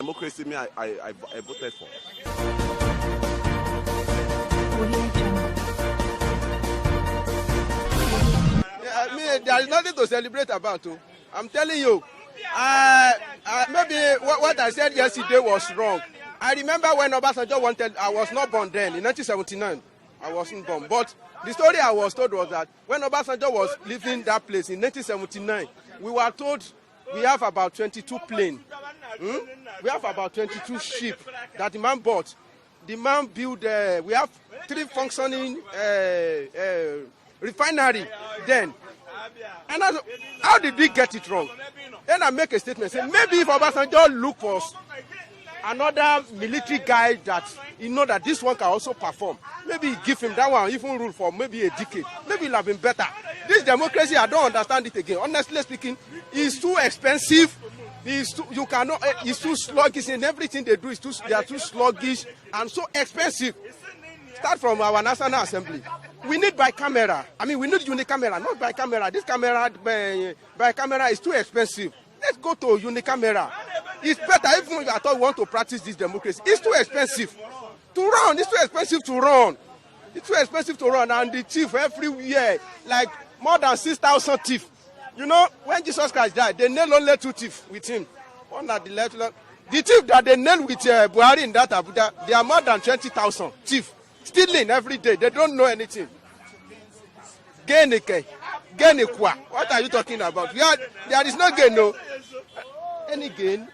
democracy I voted for. There is nothing to celebrate about. I'm telling you. Maybe what I said yesterday was wrong. I remember when Obasanjo wanted, I was not born then, in 1979. I wasn't born. But the story I was told was that when Obasanjo was leaving that place in 1979, we were told we have about 22 planes. We have about 22 ships that the man bought. The man built, we have 3 functioning refinery then. And how did we get it wrong? Then I make a statement, say maybe if Obasanjo look for another military guy that he know that this one can also perform, maybe he give him that one, even rule for maybe a decade. Maybe it'll have been better. This democracy, I don't understand it again. Honestly speaking, it's too expensive. It's too sluggish in everything they do. They are too sluggish and so expensive. Start from our National Assembly. We need bi-camera. I mean, we need unicameral, not bi-camera. This camera, bi-camera is too expensive. Let's go to unicameral. It's better even if I thought we want to practice this democracy. It's too expensive to run. It's too expensive to run. It's too expensive to run. And the thief everywhere, like more than 6,000 thieves. You know, when Jesus Christ died, they nailed only 2 thieves with him. One at the left. The thief that they nailed with Buhari in that Abuja, they are more than 20,000 thieves. Stealing every day. They don't know anything. What are you talking about? There is no gain, no. Any gain.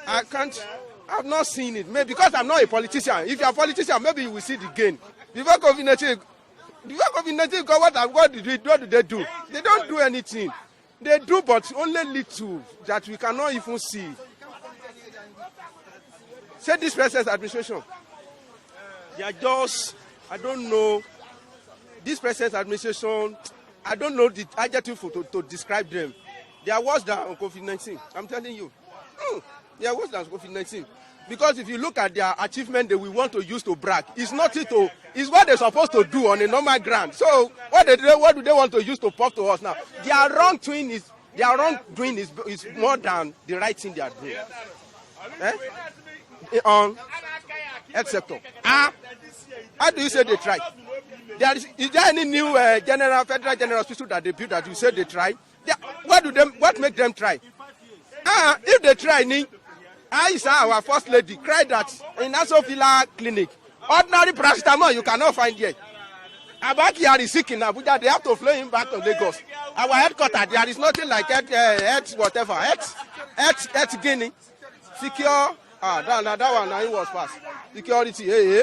I've not seen it. Maybe because I'm not a politician. If you're a politician, maybe you will see the gain. Before COVID-19, what do they do? They don't do anything. They do, but only little that we cannot even see. Say this president's administration. They are just, I don't know. This president's administration, I don't know the adjective to describe them. They are worse than COVID-19. I'm telling you. They are worse than COVID-19. Because if you look at their achievement that we want to use to brag, it's what they're supposed to do on a normal ground. So what do they want to use to pop to us now? Their wrongdoing is more than the right thing they are doing. On health sector. How do you say they try? Is there any new federal general hospital that they built that you say they try? What make them try? If they try, our first lady cried that in Asofila clinic, ordinary paracetamol you cannot find here. Abaki is sick in Abuja, they have to fly him back to Lagos. Our headquarters, there is nothing like health Guinea. Secure, that one now it was fast. Security,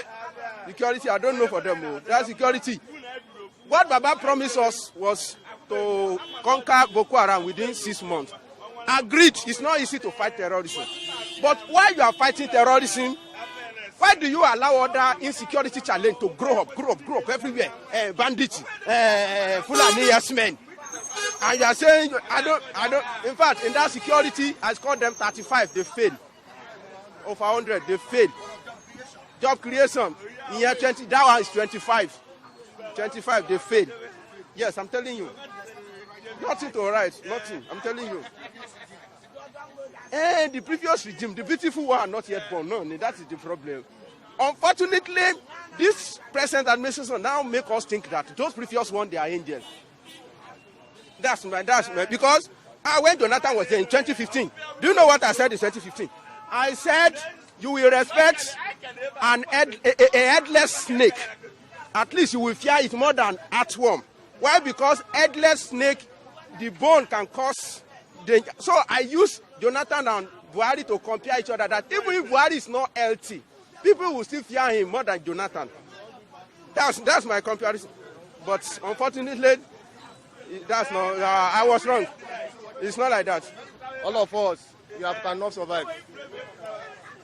security, I don't know for them. That security. What Baba promised us was to conquer Boko Haram within 6 months. Agreed, it's not easy to fight terrorism. But while you are fighting terrorism, why do you allow other insecurity challenge to grow up everywhere? Bandits, Fulani men. And you are saying, I don't, in fact, in that security, I scored them 35, they failed. Over 100, they failed. Job creation, in year 20, that one is 25. 25, they failed. Yes, I'm telling you. Nothing to write, nothing, I'm telling you. And the previous regime, the beautiful one, are not yet born. No, that is the problem. Unfortunately, this present administration now make us think that those previous ones, they are angels. That's my, because when Jonathan was there in 2015, do you know what I said in 2015? I said, you will respect a headless snake. At least you will fear it more than earthworm. Why? Because headless snake, the bone can cause danger. So I use Jonathan and Buhari to compare each other, that even if Buhari is not healthy, people will still fear him more than Jonathan. That's my comparison. But unfortunately, that's not. I was wrong. It's not like that. All of us, we cannot survive.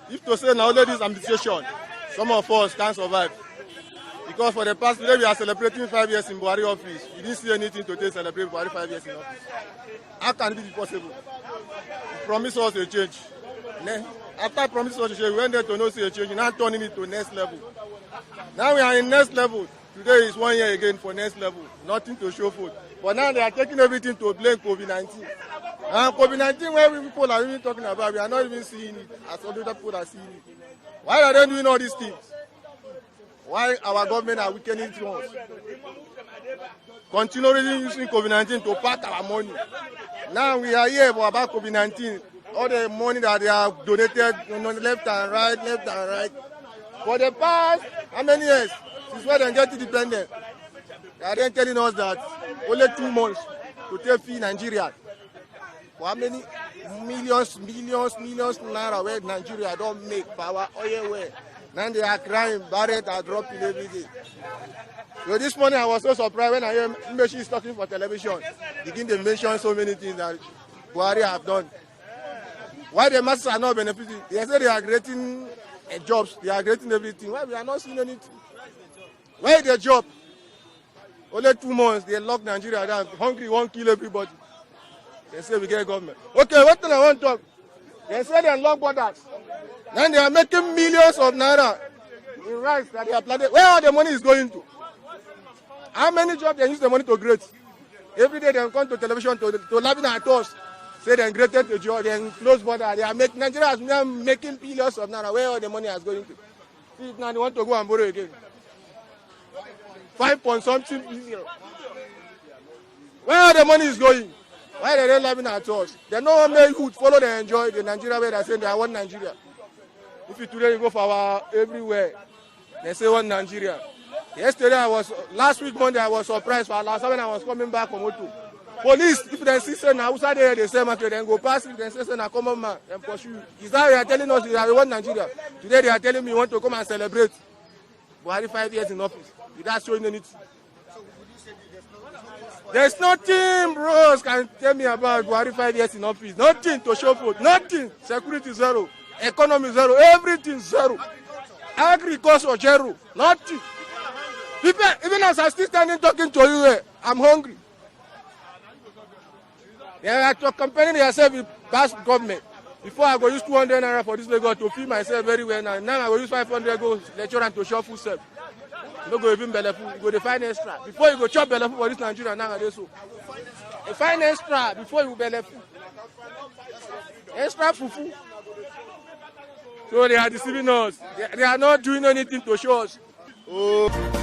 If to say now this administration, some of us can't survive. Because for the past day we are celebrating 5 years in Buhari office. You didn't see anything today celebrate Buhari 5 years in office. How can it be possible? You promise us a change. After promising us a change, we went there to not see a change. Now turning it to next level. Now we are in next level. Today is 1 year again for next level. Nothing to show for. But now they are taking everything to blame COVID-19. And COVID-19, where we people are even talking about, we are not even seeing it as other people are seeing it. Why are they doing all these things? Why our government are weakening us? Continually using COVID-19 to pack our money. Now we are here about COVID-19. All the money that they have donated left and right. For the past, how many years? Since when they get independent, they are then telling us that only 2 months to take fee Nigeria. For how many millions naira where Nigeria don't make power oil way. Now they are crying, barrett are dropping every day. So this morning I was so surprised when I hear Mbeshi is talking for television. Begin to mention so many things that Buhari have done. Why the masses are not benefiting? They say they are creating jobs, they are creating everything. Why we are not seeing anything? Where is the job? Only 2 months, they lock Nigeria down. Hungry won't kill everybody. They say we get government. Okay, what thing I want to talk? They say they unlock borders. Then they are making millions of naira in rice that they are planted. Where all the money is going to? How many jobs they use the money to create? Every day they come to television to laughing at us. Say they created the job, they close border. They are making Nigeria is now making billions of naira. Where all the money is going to? See, now they want to go and borrow again. 5.something billion. Where all the money is going? Why are they laughing at us? They know how many who follow they enjoy the Nigeria where they say they want Nigeria. If you today you go for our everywhere, they say one Nigeria. Yesterday last week Monday I was surprised for last when I was coming back from Otu. Police, if they see say na outside there they say market, then go past it, then say na common man, then pursue you. Is that they are telling us that we want Nigeria? Today they are telling me we want to come and celebrate Buhari 5 years in office. Without showing anything. There's nothing bros can tell me about Buhari 5 years in office. Nothing to show for. Nothing. Security zero. Economy zero. Everything zero. Agriculture zero. Nothing. People, even as I still standing talking to you, I'm hungry. They are comparing themselves with past government. Before I go use 200 naira for this Lagos to feed myself very well. Now I go use 500 go lecture and to shop food self. You don't go even belleful, you go to find extra. Before you go chop belleful for this Nigeria nowadays. So you find extra before you belleful. Extra fufu. So they are deceiving us. They are not doing anything to show us. Oh.